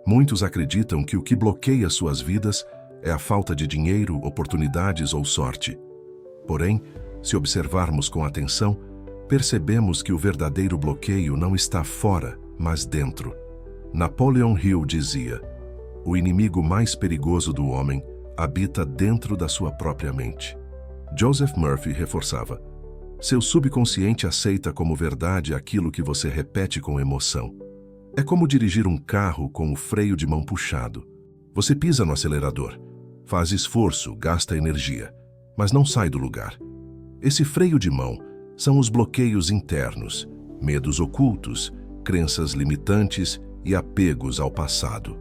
Muitos acreditam que o que bloqueia suas vidas é a falta de dinheiro, oportunidades ou sorte. Porém, se observarmos com atenção, percebemos que o verdadeiro bloqueio não está fora, mas dentro. Napoleon Hill dizia: o inimigo mais perigoso do homem habita dentro da sua própria mente. Joseph Murphy reforçava: seu subconsciente aceita como verdade aquilo que você repete com emoção. É como dirigir um carro com o freio de mão puxado. Você pisa no acelerador, faz esforço, gasta energia, mas não sai do lugar. Esse freio de mão são os bloqueios internos, medos ocultos, crenças limitantes e apegos ao passado.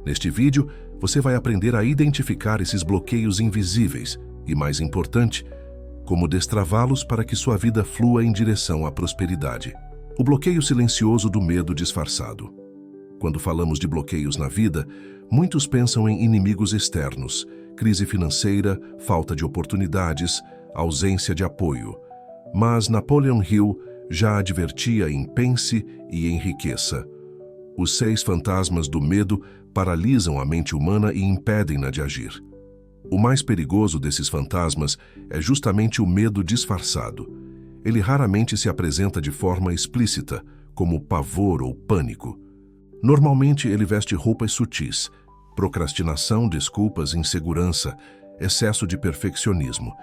Neste vídeo, você vai aprender a identificar esses bloqueios invisíveis e, mais importante, como destravá-los para que sua vida flua em direção à prosperidade. O bloqueio silencioso do medo disfarçado. Quando falamos de bloqueios na vida, muitos pensam em inimigos externos, crise financeira, falta de oportunidades, ausência de apoio. Mas Napoleon Hill já advertia em Pense e Enriqueça. Os 6 fantasmas do medo paralisam a mente humana e impedem-na de agir. O mais perigoso desses fantasmas é justamente o medo disfarçado. Ele raramente se apresenta de forma explícita, como pavor ou pânico. Normalmente ele veste roupas sutis: procrastinação, desculpas, insegurança, excesso de perfeccionismo.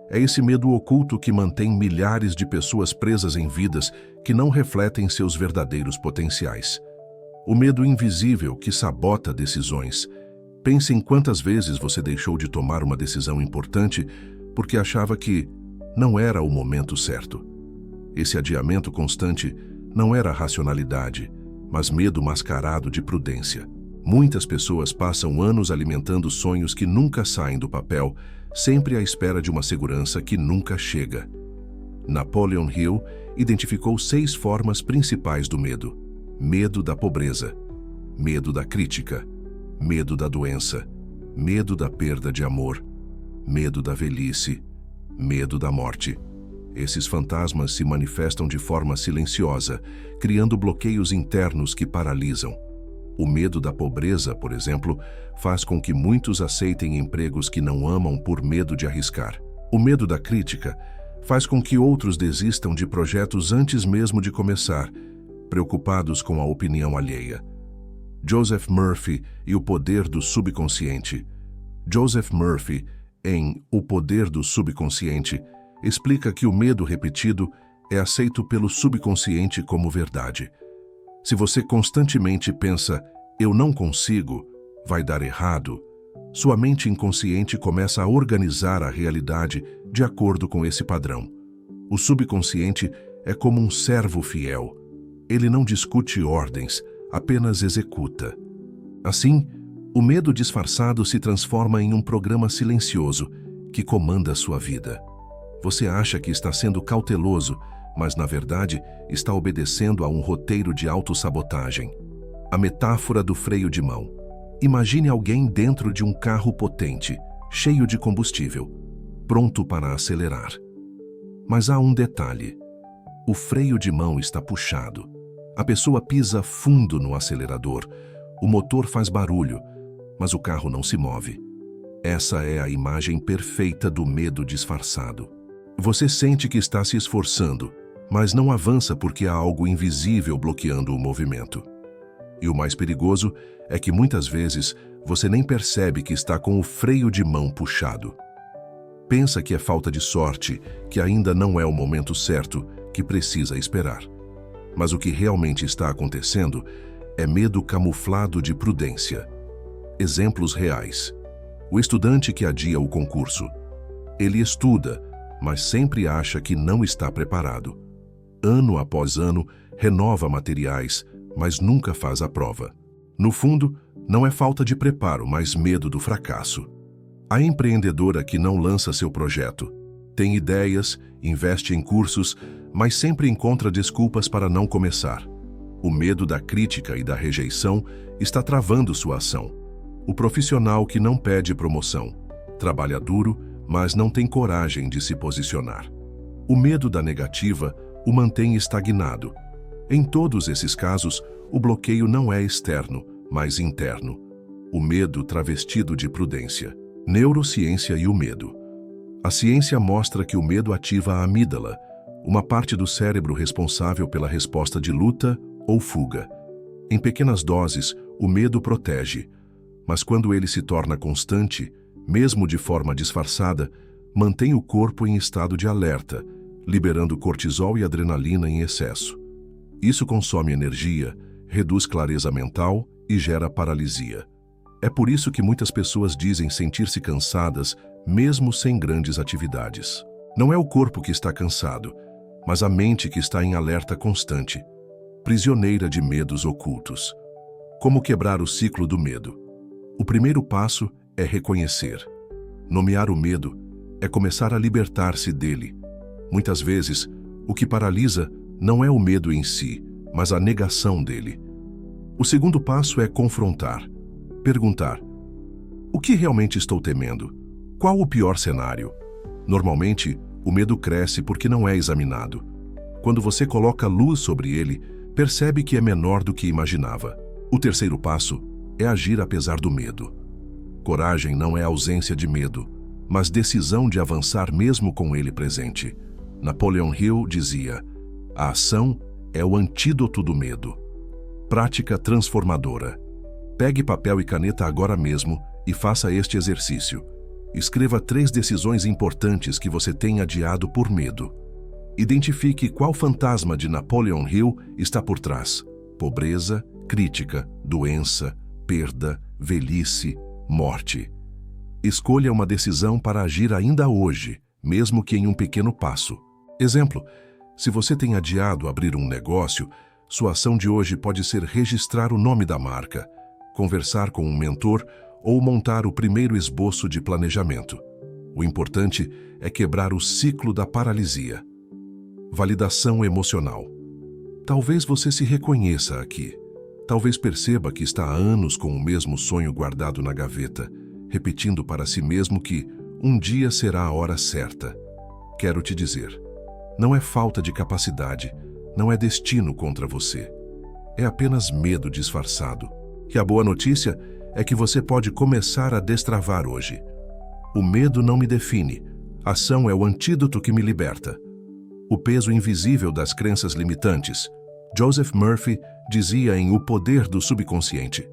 É esse medo oculto que mantém milhares de pessoas presas em vidas que não refletem seus verdadeiros potenciais. O medo invisível que sabota decisões. Pense em quantas vezes você deixou de tomar uma decisão importante porque achava que não era o momento certo. Esse adiamento constante não era racionalidade, mas medo mascarado de prudência. Muitas pessoas passam anos alimentando sonhos que nunca saem do papel, sempre à espera de uma segurança que nunca chega. Napoleon Hill identificou 6 formas principais do medo: medo da pobreza, medo da crítica, medo da doença, medo da perda de amor, medo da velhice, medo da morte. Esses fantasmas se manifestam de forma silenciosa, criando bloqueios internos que paralisam. O medo da pobreza, por exemplo, faz com que muitos aceitem empregos que não amam por medo de arriscar. O medo da crítica faz com que outros desistam de projetos antes mesmo de começar, preocupados com a opinião alheia. Joseph Murphy e o Poder do Subconsciente. Joseph Murphy, em O Poder do Subconsciente, explica que o medo repetido é aceito pelo subconsciente como verdade. Se você constantemente pensa, eu não consigo, vai dar errado, sua mente inconsciente começa a organizar a realidade de acordo com esse padrão. O subconsciente é como um servo fiel. Ele não discute ordens, apenas executa. Assim, o medo disfarçado se transforma em um programa silencioso que comanda sua vida. Você acha que está sendo cauteloso, mas na verdade está obedecendo a um roteiro de autossabotagem. A metáfora do freio de mão. Imagine alguém dentro de um carro potente, cheio de combustível, pronto para acelerar. Mas há um detalhe: o freio de mão está puxado. A pessoa pisa fundo no acelerador, o motor faz barulho, mas o carro não se move. Essa é a imagem perfeita do medo disfarçado. Você sente que está se esforçando, mas não avança porque há algo invisível bloqueando o movimento. E o mais perigoso é que muitas vezes você nem percebe que está com o freio de mão puxado. Pensa que é falta de sorte, que ainda não é o momento certo, que precisa esperar. Mas o que realmente está acontecendo é medo camuflado de prudência. Exemplos reais. O estudante que adia o concurso. Ele estuda, mas sempre acha que não está preparado. Ano após ano, renova materiais, mas nunca faz a prova. No fundo, não é falta de preparo, mas medo do fracasso. A empreendedora que não lança seu projeto. Tem ideias, investe em cursos, mas sempre encontra desculpas para não começar. O medo da crítica e da rejeição está travando sua ação. O profissional que não pede promoção. Trabalha duro, mas não tem coragem de se posicionar. O medo da negativa o mantém estagnado. Em todos esses casos, o bloqueio não é externo, mas interno. O medo travestido de prudência. Neurociência e o medo. A ciência mostra que o medo ativa a amígdala, uma parte do cérebro responsável pela resposta de luta ou fuga. Em pequenas doses, o medo protege, mas quando ele se torna constante, mesmo de forma disfarçada, mantém o corpo em estado de alerta, liberando cortisol e adrenalina em excesso. Isso consome energia, reduz clareza mental e gera paralisia. É por isso que muitas pessoas dizem sentir-se cansadas, mesmo sem grandes atividades. Não é o corpo que está cansado, mas a mente que está em alerta constante, prisioneira de medos ocultos. Como quebrar o ciclo do medo? O primeiro passo é reconhecer. Nomear o medo é começar a libertar-se dele. Muitas vezes, o que paralisa não é o medo em si, mas a negação dele. O segundo passo é confrontar. Perguntar: o que realmente estou temendo? Qual o pior cenário? Normalmente, o medo cresce porque não é examinado. Quando você coloca luz sobre ele, percebe que é menor do que imaginava. O terceiro passo é agir apesar do medo. Coragem não é ausência de medo, mas decisão de avançar mesmo com ele presente. Napoleon Hill dizia: a ação é o antídoto do medo. Prática transformadora. Pegue papel e caneta agora mesmo e faça este exercício. Escreva 3 decisões importantes que você tem adiado por medo. Identifique qual fantasma de Napoleon Hill está por trás: pobreza, crítica, doença, perda, velhice, morte. Escolha uma decisão para agir ainda hoje, mesmo que em um pequeno passo. Exemplo: se você tem adiado abrir um negócio, sua ação de hoje pode ser registrar o nome da marca, conversar com um mentor ou montar o primeiro esboço de planejamento. O importante é quebrar o ciclo da paralisia. Validação emocional. Talvez você se reconheça aqui. Talvez perceba que está há anos com o mesmo sonho guardado na gaveta, repetindo para si mesmo que um dia será a hora certa. Quero te dizer, não é falta de capacidade, não é destino contra você. É apenas medo disfarçado. E a boa notícia é que você pode começar a destravar hoje. O medo não me define. A ação é o antídoto que me liberta. O peso invisível das crenças limitantes. Joseph Murphy dizia em O Poder do Subconsciente: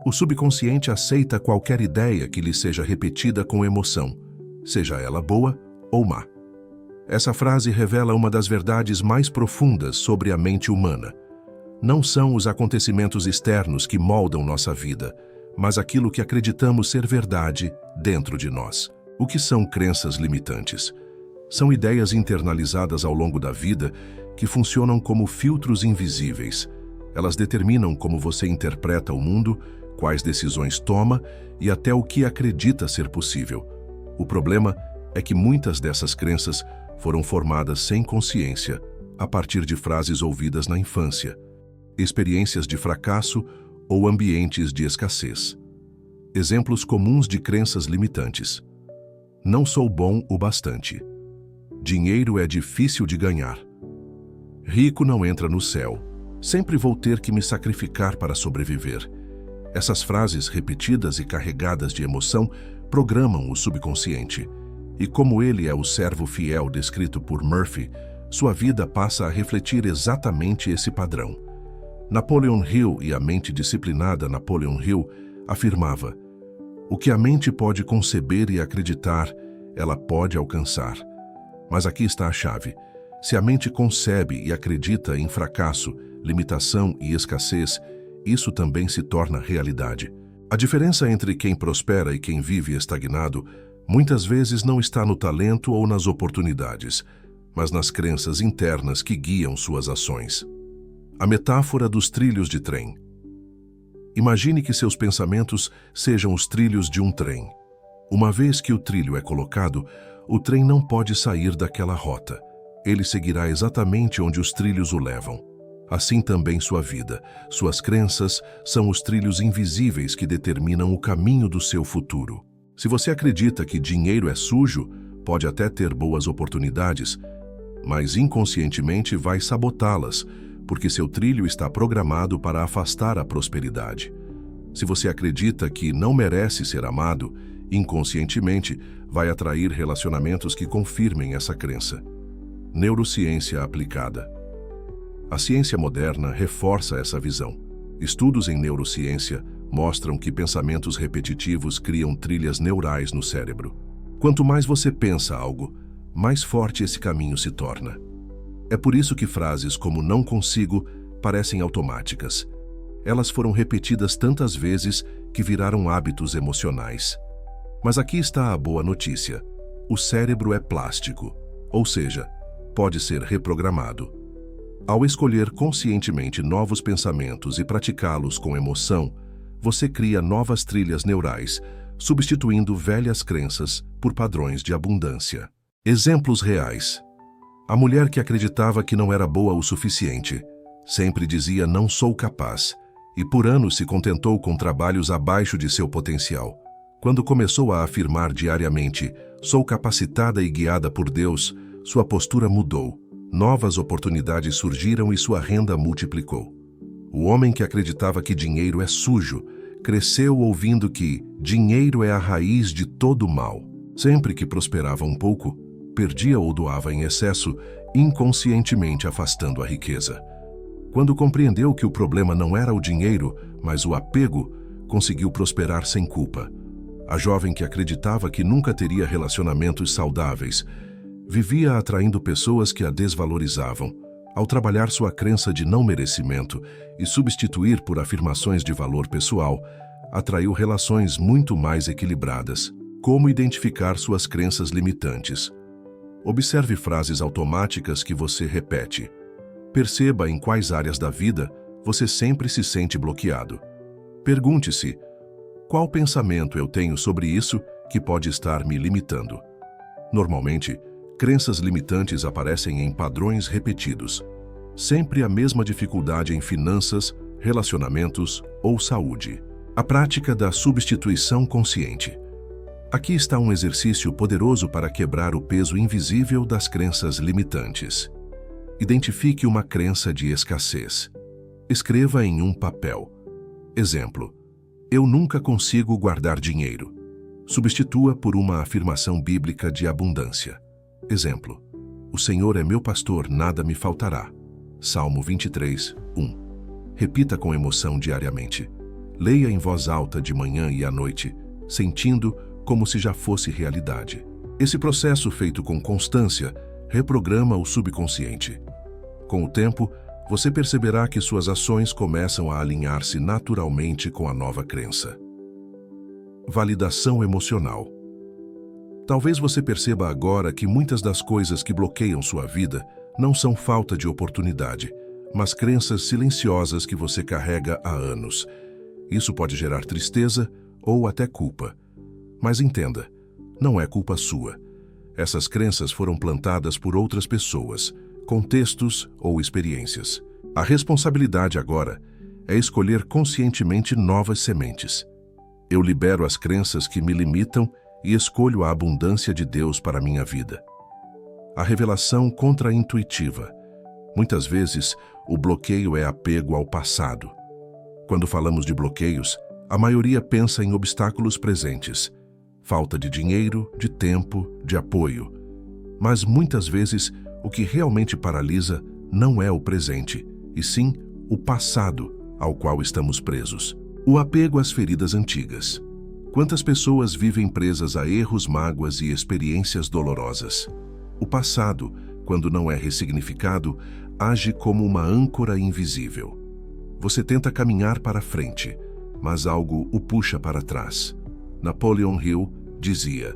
o subconsciente aceita qualquer ideia que lhe seja repetida com emoção, seja ela boa ou má. Essa frase revela uma das verdades mais profundas sobre a mente humana. Não são os acontecimentos externos que moldam nossa vida, mas aquilo que acreditamos ser verdade dentro de nós. O que são crenças limitantes? São ideias internalizadas ao longo da vida que funcionam como filtros invisíveis. Elas determinam como você interpreta o mundo, quais decisões toma e até o que acredita ser possível. O problema é que muitas dessas crenças foram formadas sem consciência, a partir de frases ouvidas na infância, experiências de fracasso ou ambientes de escassez. Exemplos comuns de crenças limitantes: não sou bom o bastante. Dinheiro é difícil de ganhar. Rico não entra no céu. Sempre vou ter que me sacrificar para sobreviver. Essas frases repetidas e carregadas de emoção programam o subconsciente. E como ele é o servo fiel descrito por Murphy, sua vida passa a refletir exatamente esse padrão. Napoleon Hill e a mente disciplinada Napoleon Hill afirmava: o que a mente pode conceber e acreditar, ela pode alcançar. Mas aqui está a chave. Se a mente concebe e acredita em fracasso, limitação e escassez, isso também se torna realidade. A diferença entre quem prospera e quem vive estagnado muitas vezes não está no talento ou nas oportunidades, mas nas crenças internas que guiam suas ações. A metáfora dos trilhos de trem. Imagine que seus pensamentos sejam os trilhos de um trem. Uma vez que o trilho é colocado, o trem não pode sair daquela rota. Ele seguirá exatamente onde os trilhos o levam. Assim também sua vida, suas crenças são os trilhos invisíveis que determinam o caminho do seu futuro. Se você acredita que dinheiro é sujo, pode até ter boas oportunidades, mas inconscientemente vai sabotá-las, porque seu trilho está programado para afastar a prosperidade. Se você acredita que não merece ser amado, inconscientemente vai atrair relacionamentos que confirmem essa crença. Neurociência aplicada. A ciência moderna reforça essa visão. Estudos em neurociência mostram que pensamentos repetitivos criam trilhas neurais no cérebro. Quanto mais você pensa algo, mais forte esse caminho se torna. É por isso que frases como "não consigo" parecem automáticas. Elas foram repetidas tantas vezes que viraram hábitos emocionais. Mas aqui está a boa notícia. O cérebro é plástico, ou seja, pode ser reprogramado. Ao escolher conscientemente novos pensamentos e praticá-los com emoção, você cria novas trilhas neurais, substituindo velhas crenças por padrões de abundância. Exemplos reais. A mulher que acreditava que não era boa o suficiente, sempre dizia "não sou capaz", e por anos se contentou com trabalhos abaixo de seu potencial. Quando começou a afirmar diariamente "sou capacitada e guiada por Deus", sua postura mudou. Novas oportunidades surgiram e sua renda multiplicou. O homem que acreditava que dinheiro é sujo, cresceu ouvindo que dinheiro é a raiz de todo mal. Sempre que prosperava um pouco, perdia ou doava em excesso, inconscientemente afastando a riqueza. Quando compreendeu que o problema não era o dinheiro, mas o apego, conseguiu prosperar sem culpa. A jovem que acreditava que nunca teria relacionamentos saudáveis, vivia atraindo pessoas que a desvalorizavam. Ao trabalhar sua crença de não merecimento e substituir por afirmações de valor pessoal, atraiu relações muito mais equilibradas. Como identificar suas crenças limitantes? Observe frases automáticas que você repete. Perceba em quais áreas da vida você sempre se sente bloqueado. Pergunte-se: qual pensamento eu tenho sobre isso que pode estar me limitando? Normalmente, crenças limitantes aparecem em padrões repetidos. Sempre a mesma dificuldade em finanças, relacionamentos ou saúde. A prática da substituição consciente. Aqui está um exercício poderoso para quebrar o peso invisível das crenças limitantes. Identifique uma crença de escassez. Escreva em um papel. Exemplo: eu nunca consigo guardar dinheiro. Substitua por uma afirmação bíblica de abundância. Exemplo: o Senhor é meu pastor, nada me faltará. Salmo 23, 1. Repita com emoção diariamente. Leia em voz alta de manhã e à noite, sentindo como se já fosse realidade. Esse processo, feito com constância, reprograma o subconsciente. Com o tempo, você perceberá que suas ações começam a alinhar-se naturalmente com a nova crença. Validação emocional. Talvez você perceba agora que muitas das coisas que bloqueiam sua vida não são falta de oportunidade, mas crenças silenciosas que você carrega há anos. Isso pode gerar tristeza ou até culpa. Mas entenda, não é culpa sua. Essas crenças foram plantadas por outras pessoas, contextos ou experiências. A responsabilidade agora é escolher conscientemente novas sementes. Eu libero as crenças que me limitam e escolho a abundância de Deus para minha vida. A revelação contraintuitiva. Muitas vezes, o bloqueio é apego ao passado. Quando falamos de bloqueios, a maioria pensa em obstáculos presentes. Falta de dinheiro, de tempo, de apoio. Mas muitas vezes, o que realmente paralisa não é o presente, e sim o passado ao qual estamos presos. O apego às feridas antigas. Quantas pessoas vivem presas a erros, mágoas e experiências dolorosas? O passado, quando não é ressignificado, age como uma âncora invisível. Você tenta caminhar para frente, mas algo o puxa para trás. Napoleon Hill dizia: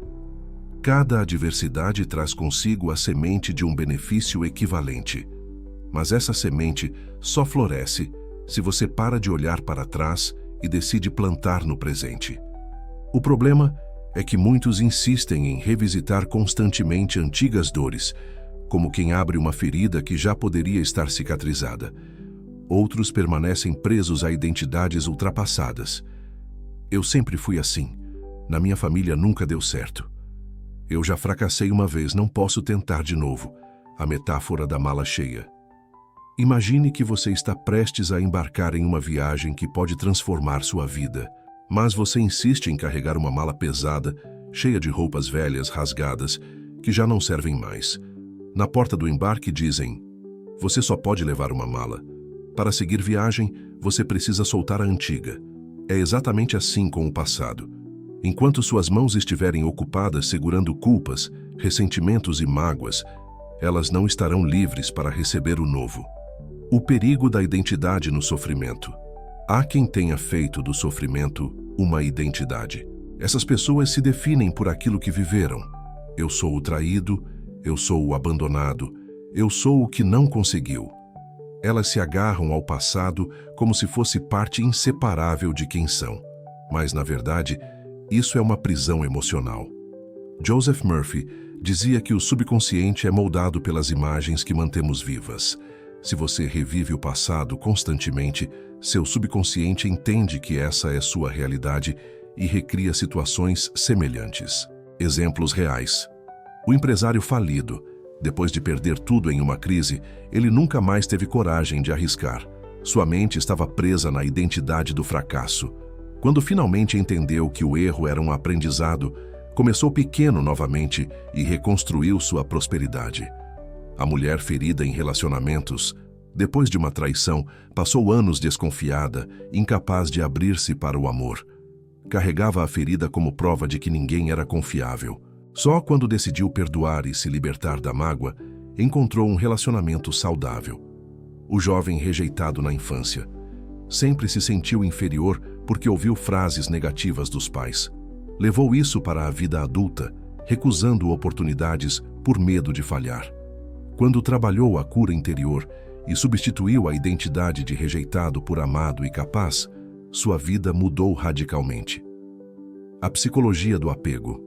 cada adversidade traz consigo a semente de um benefício equivalente. Mas essa semente só floresce se você para de olhar para trás e decide plantar no presente. O problema é que muitos insistem em revisitar constantemente antigas dores, como quem abre uma ferida que já poderia estar cicatrizada. Outros permanecem presos a identidades ultrapassadas. Eu sempre fui assim. Na minha família nunca deu certo. Eu já fracassei uma vez, não posso tentar de novo. A metáfora da mala cheia. Imagine que você está prestes a embarcar em uma viagem que pode transformar sua vida, mas você insiste em carregar uma mala pesada, cheia de roupas velhas rasgadas, que já não servem mais. Na porta do embarque dizem: você só pode levar uma mala. Para seguir viagem, você precisa soltar a antiga. É exatamente assim com o passado. Enquanto suas mãos estiverem ocupadas segurando culpas, ressentimentos e mágoas, elas não estarão livres para receber o novo. O perigo da identidade no sofrimento. Há quem tenha feito do sofrimento uma identidade. Essas pessoas se definem por aquilo que viveram. Eu sou o traído, eu sou o abandonado, eu sou o que não conseguiu. Elas se agarram ao passado como se fosse parte inseparável de quem são. Mas, na verdade, isso é uma prisão emocional. Joseph Murphy dizia que o subconsciente é moldado pelas imagens que mantemos vivas. Se você revive o passado constantemente, seu subconsciente entende que essa é sua realidade e recria situações semelhantes. Exemplos reais. O empresário falido. Depois de perder tudo em uma crise, ele nunca mais teve coragem de arriscar. Sua mente estava presa na identidade do fracasso. Quando finalmente entendeu que o erro era um aprendizado, começou pequeno novamente e reconstruiu sua prosperidade. A mulher ferida em relacionamentos, depois de uma traição, passou anos desconfiada, incapaz de abrir-se para o amor. Carregava a ferida como prova de que ninguém era confiável. Só quando decidiu perdoar e se libertar da mágoa, encontrou um relacionamento saudável. O jovem rejeitado na infância. Sempre se sentiu inferior porque ouviu frases negativas dos pais. Levou isso para a vida adulta, recusando oportunidades por medo de falhar. Quando trabalhou a cura interior e substituiu a identidade de rejeitado por amado e capaz, sua vida mudou radicalmente. A psicologia do apego.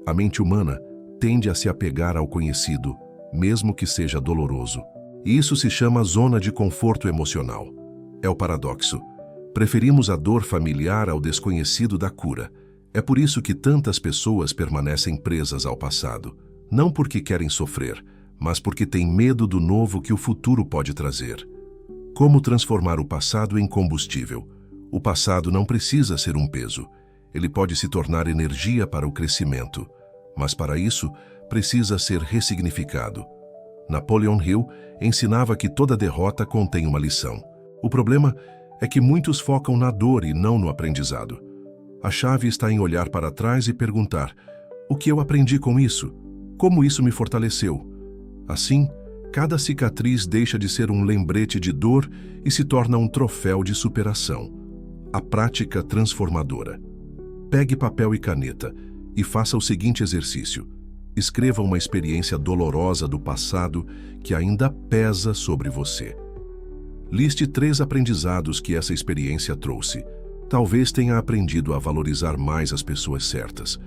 A mente humana tende a se apegar ao conhecido, mesmo que seja doloroso. E isso se chama zona de conforto emocional. É o paradoxo. Preferimos a dor familiar ao desconhecido da cura. É por isso que tantas pessoas permanecem presas ao passado. Não porque querem sofrer, mas porque têm medo do novo que o futuro pode trazer. Como transformar o passado em combustível? O passado não precisa ser um peso. Ele pode se tornar energia para o crescimento. Mas para isso, precisa ser ressignificado. Napoleon Hill ensinava que toda derrota contém uma lição. O problema é que muitos focam na dor e não no aprendizado. A chave está em olhar para trás e perguntar: o que eu aprendi com isso? Como isso me fortaleceu? Assim, cada cicatriz deixa de ser um lembrete de dor e se torna um troféu de superação. A prática transformadora. Pegue papel e caneta e faça o seguinte exercício. Escreva uma experiência dolorosa do passado que ainda pesa sobre você. Liste 3 aprendizados que essa experiência trouxe. Talvez tenha aprendido a valorizar mais as pessoas certas.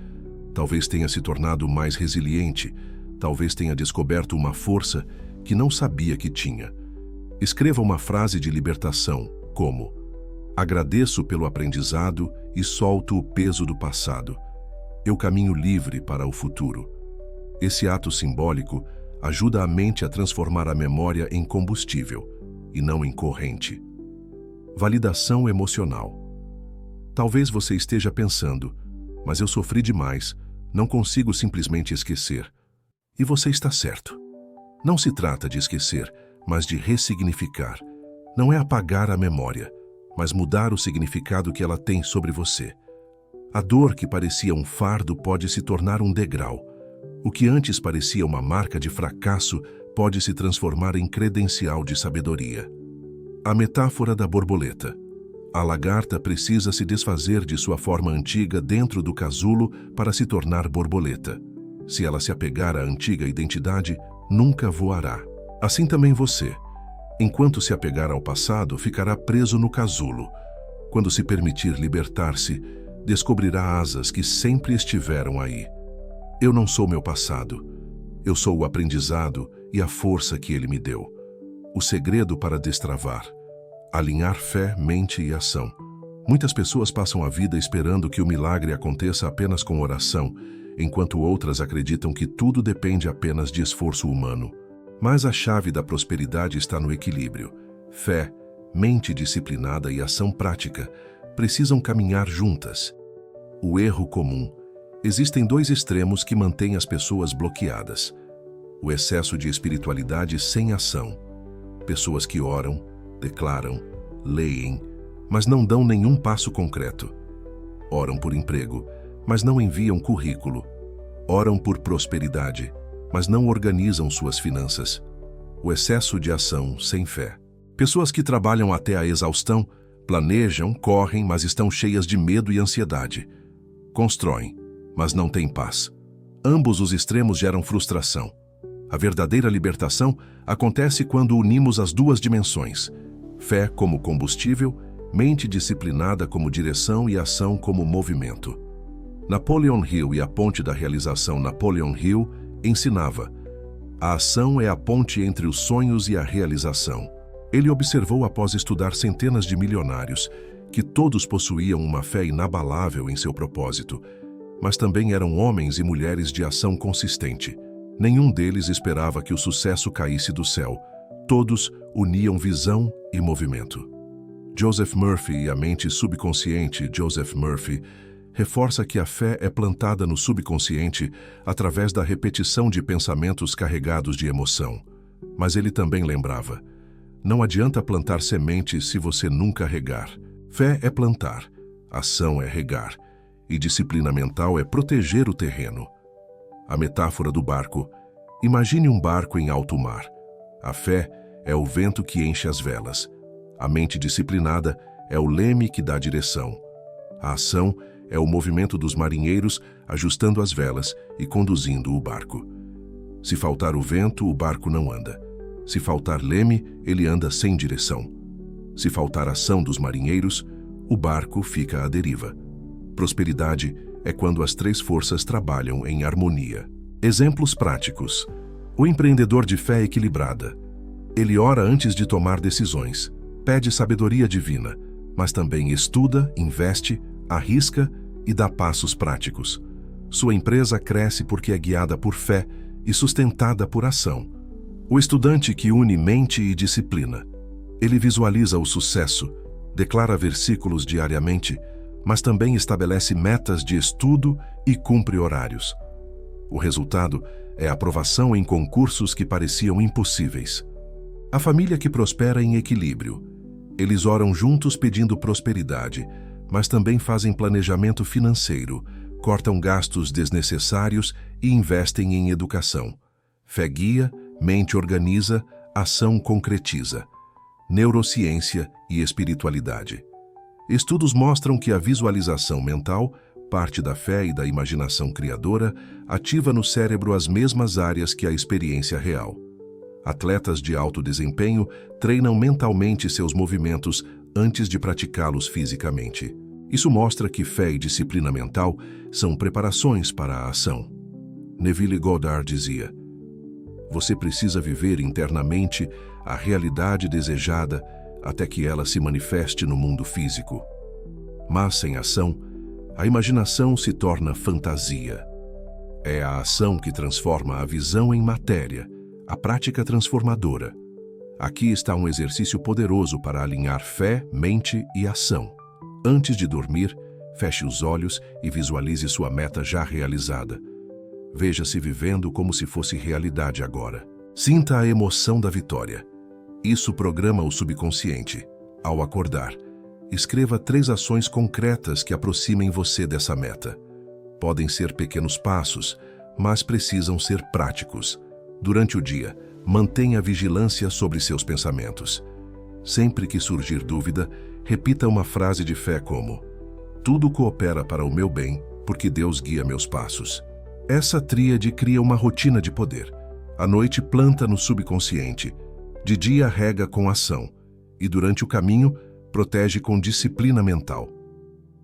Talvez tenha se tornado mais resiliente. Talvez tenha descoberto uma força que não sabia que tinha. Escreva uma frase de libertação, como: agradeço pelo aprendizado e solto o peso do passado. Eu caminho livre para o futuro. Esse ato simbólico ajuda a mente a transformar a memória em combustível e não em corrente. Validação emocional. Talvez você esteja pensando: mas eu sofri demais, não consigo simplesmente esquecer. E você está certo. Não se trata de esquecer, mas de ressignificar. Não é apagar a memória, mas mudar o significado que ela tem sobre você. A dor que parecia um fardo pode se tornar um degrau. O que antes parecia uma marca de fracasso pode se transformar em credencial de sabedoria. A metáfora da borboleta. A lagarta precisa se desfazer de sua forma antiga dentro do casulo para se tornar borboleta. Se ela se apegar à antiga identidade, nunca voará. Assim também você. Enquanto se apegar ao passado, ficará preso no casulo. Quando se permitir libertar-se, descobrirá asas que sempre estiveram aí. Eu não sou meu passado. Eu sou o aprendizado e a força que ele me deu. O segredo para destravar. Alinhar fé, mente e ação. Muitas pessoas passam a vida esperando que o milagre aconteça apenas com oração, enquanto outras acreditam que tudo depende apenas de esforço humano. Mas a chave da prosperidade está no equilíbrio. Fé, mente disciplinada e ação prática precisam caminhar juntas. O erro comum. Existem dois extremos que mantêm as pessoas bloqueadas. O excesso de espiritualidade sem ação. Pessoas que oram, declaram, leem, mas não dão nenhum passo concreto. Oram por emprego, mas não enviam currículo. Oram por prosperidade, mas não organizam suas finanças. O excesso de ação sem fé. Pessoas que trabalham até a exaustão, planejam, correm, mas estão cheias de medo e ansiedade. Constroem, mas não têm paz. Ambos os extremos geram frustração. A verdadeira libertação acontece quando unimos as duas dimensões: fé como combustível, mente disciplinada como direção e ação como movimento. Napoleon Hill e a Ponte da Realização. Napoleon Hill ensinava: a ação é a ponte entre os sonhos e a realização. Ele observou após estudar centenas de milionários que todos possuíam uma fé inabalável em seu propósito, mas também eram homens e mulheres de ação consistente. Nenhum deles esperava que o sucesso caísse do céu. Todos uniam visão e movimento. Joseph Murphy e a mente subconsciente. Joseph Murphy reforça que a fé é plantada no subconsciente através da repetição de pensamentos carregados de emoção. Mas ele também lembrava: não adianta plantar sementes se você nunca regar. Fé é plantar, ação é regar, e disciplina mental é proteger o terreno. A metáfora do barco. Imagine um barco em alto mar. A fé é o vento que enche as velas. A mente disciplinada é o leme que dá direção. A ação é o movimento dos marinheiros ajustando as velas e conduzindo o barco. Se faltar o vento, o barco não anda. Se faltar leme, ele anda sem direção. Se faltar ação dos marinheiros, o barco fica à deriva. Prosperidade é quando as três forças trabalham em harmonia. Exemplos práticos. O empreendedor de fé equilibrada. Ele ora antes de tomar decisões, pede sabedoria divina, mas também estuda, investe, arrisca e dá passos práticos. Sua empresa cresce porque é guiada por fé e sustentada por ação. O estudante que une mente e disciplina. Ele visualiza o sucesso, declara versículos diariamente, mas também estabelece metas de estudo e cumpre horários. O resultado é a aprovação em concursos que pareciam impossíveis. A família que prospera em equilíbrio. Eles oram juntos pedindo prosperidade, mas também fazem planejamento financeiro, cortam gastos desnecessários e investem em educação. Fé guia, mente organiza, ação concretiza. Neurociência e espiritualidade. Estudos mostram que a visualização mental, parte da fé e da imaginação criadora, ativa no cérebro as mesmas áreas que a experiência real. Atletas de alto desempenho treinam mentalmente seus movimentos antes de praticá-los fisicamente. Isso mostra que fé e disciplina mental são preparações para a ação. Neville Goddard dizia: você precisa viver internamente a realidade desejada até que ela se manifeste no mundo físico. Mas sem ação, a imaginação se torna fantasia. É a ação que transforma a visão em matéria, a prática transformadora. Aqui está um exercício poderoso para alinhar fé, mente e ação. Antes de dormir, feche os olhos e visualize sua meta já realizada. Veja-se vivendo como se fosse realidade agora. Sinta a emoção da vitória. Isso programa o subconsciente. Ao acordar, escreva 3 ações concretas que aproximem você dessa meta. Podem ser pequenos passos, mas precisam ser práticos. Durante o dia, mantenha vigilância sobre seus pensamentos. Sempre que surgir dúvida, repita uma frase de fé como: tudo coopera para o meu bem, porque Deus guia meus passos. Essa tríade cria uma rotina de poder. À noite planta no subconsciente, de dia rega com ação, e durante o caminho protege com disciplina mental.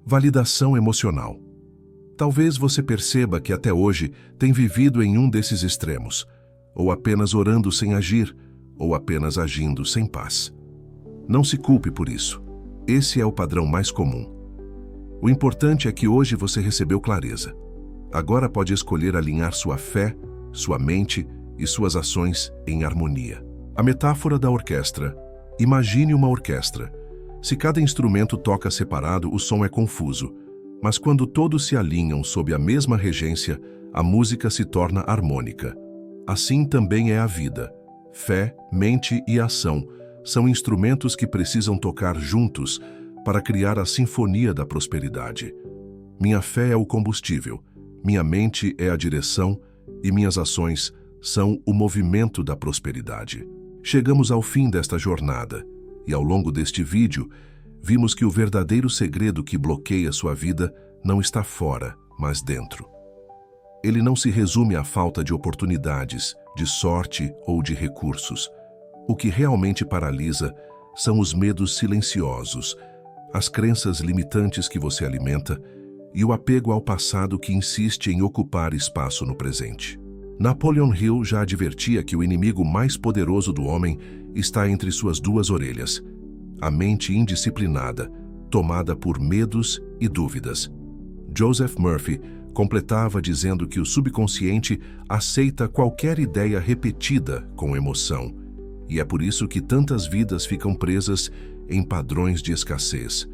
Validação emocional. Talvez você perceba que até hoje tem vivido em um desses extremos, ou apenas orando sem agir, ou apenas agindo sem paz. Não se culpe por isso. Esse é o padrão mais comum. O importante é que hoje você recebeu clareza. Agora pode escolher alinhar sua fé, sua mente e suas ações em harmonia. A metáfora da orquestra. Imagine uma orquestra. Se cada instrumento toca separado, o som é confuso. Mas quando todos se alinham sob a mesma regência, a música se torna harmônica. Assim também é a vida. Fé, mente e ação são instrumentos que precisam tocar juntos para criar a sinfonia da prosperidade. Minha fé é o combustível, minha mente é a direção e minhas ações são o movimento da prosperidade. Chegamos ao fim desta jornada e ao longo deste vídeo vimos que o verdadeiro segredo que bloqueia sua vida não está fora, mas dentro. Ele não se resume à falta de oportunidades, de sorte ou de recursos. O que realmente paralisa são os medos silenciosos, as crenças limitantes que você alimenta e o apego ao passado que insiste em ocupar espaço no presente. Napoleon Hill já advertia que o inimigo mais poderoso do homem está entre suas duas orelhas, a mente indisciplinada, tomada por medos e dúvidas. Joseph Murphy completava dizendo que o subconsciente aceita qualquer ideia repetida com emoção, e é por isso que tantas vidas ficam presas em padrões de escassez.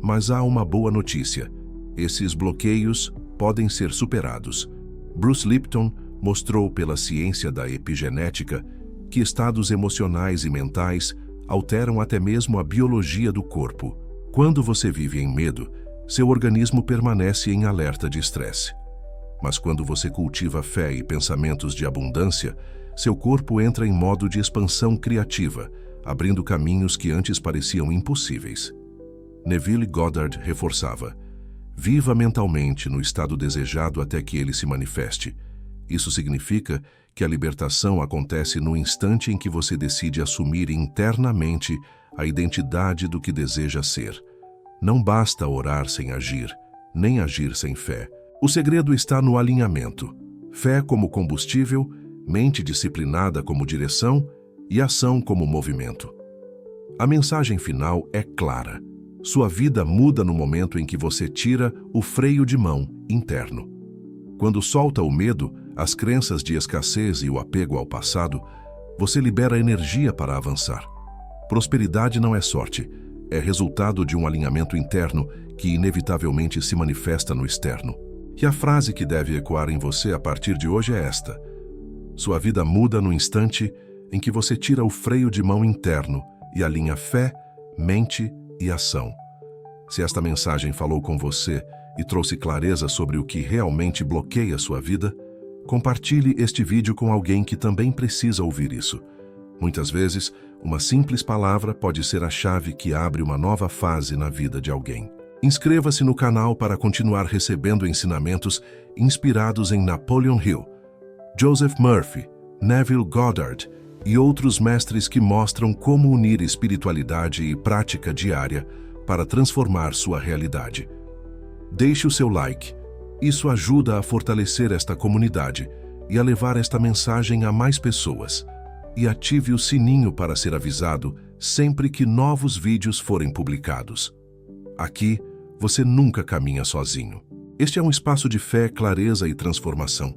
Mas há uma boa notícia: esses bloqueios podem ser superados. Bruce Lipton mostrou pela ciência da epigenética que estados emocionais e mentais alteram até mesmo a biologia do corpo. Quando você vive em medo, seu organismo permanece em alerta de estresse. Mas quando você cultiva fé e pensamentos de abundância, seu corpo entra em modo de expansão criativa, abrindo caminhos que antes pareciam impossíveis. Neville Goddard reforçava: viva mentalmente no estado desejado até que ele se manifeste. Isso significa que a libertação acontece no instante em que você decide assumir internamente a identidade do que deseja ser. Não basta orar sem agir, nem agir sem fé. O segredo está no alinhamento. Fé como combustível, mente disciplinada como direção e ação como movimento. A mensagem final é clara. Sua vida muda no momento em que você tira o freio de mão interno. Quando solta o medo, as crenças de escassez e o apego ao passado, você libera energia para avançar. Prosperidade não é sorte, é resultado de um alinhamento interno que inevitavelmente se manifesta no externo. E a frase que deve ecoar em você a partir de hoje é esta: sua vida muda no instante em que você tira o freio de mão interno e alinha fé, mente e ação. Se esta mensagem falou com você e trouxe clareza sobre o que realmente bloqueia sua vida, compartilhe este vídeo com alguém que também precisa ouvir isso. Muitas vezes, uma simples palavra pode ser a chave que abre uma nova fase na vida de alguém. Inscreva-se no canal para continuar recebendo ensinamentos inspirados em Napoleon Hill, Joseph Murphy, Neville Goddard e outros mestres que mostram como unir espiritualidade e prática diária para transformar sua realidade. Deixe o seu like. Isso ajuda a fortalecer esta comunidade e a levar esta mensagem a mais pessoas. E ative o sininho para ser avisado sempre que novos vídeos forem publicados. Aqui, você nunca caminha sozinho. Este é um espaço de fé, clareza e transformação,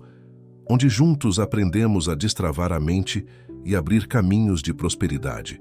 onde juntos aprendemos a destravar a mente e abrir caminhos de prosperidade.